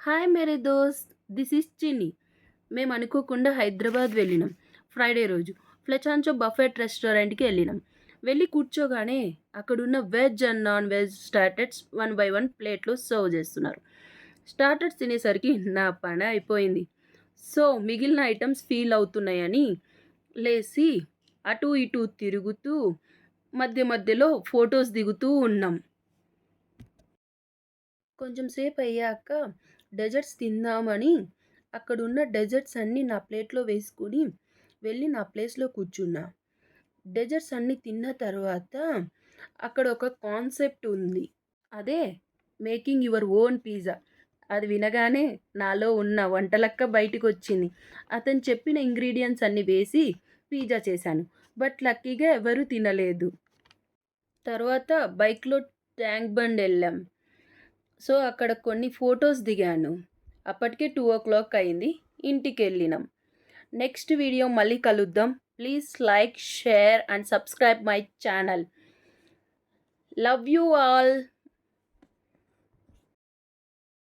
Hi మేరే దోస్త్, this is చిన్ని. మేము అనుకోకుండా హైదరాబాద్ వెళ్ళినాం. ఫ్రైడే రోజు ఫ్లెచాంచో బఫెట్ రెస్టారెంట్కి వెళ్ళినాం. వెళ్ళి కూర్చోగానే అక్కడున్న veg and non veg starters one by one ప్లేట్లో సర్వ్ చేస్తున్నారు. స్టార్టర్స్ తినేసరికి నా పని అయిపోయింది. సో మిగిలిన ఐటమ్స్ ఫీల్ అవుతున్నాయని లేచి అటు ఇటు తిరుగుతూ మధ్య మధ్యలో ఫొటోస్ దిగుతూ ఉన్నాం. కొంచెం సేపు అయ్యాక డెజర్ట్స్ తిందామని అక్కడున్న డెజర్ట్స్ అన్నీ నా ప్లేట్లో వేసుకుని వెళ్ళి నా ప్లేస్లో కూర్చున్నా. డెజర్ట్స్ అన్నీ తిన్న తర్వాత అక్కడ ఒక కాన్సెప్ట్ ఉంది. అదే మేకింగ్ యువర్ ఓన్ పిజ్జా. అది వినగానే నాలో ఉన్న వంటలక్క బయటికి వచ్చింది. అతను చెప్పిన ఇంగ్రీడియంట్స్ అన్నీ వేసి పిజ్జా చేశాను. బట్ లక్కీగా ఎవరూ తినలేదు. తర్వాత బైక్లో ట్యాంక్ బండ్ వెళ్ళాం. సో అక్కడ కొన్ని ఫొటోస్ దిగాను. అప్పటికే 2 o'clock అయింది. ఇంటికి వెళ్ళినాం. నెక్స్ట్ వీడియో మళ్ళీ కలుద్దాం. Please like, share and subscribe my channel. Love you all.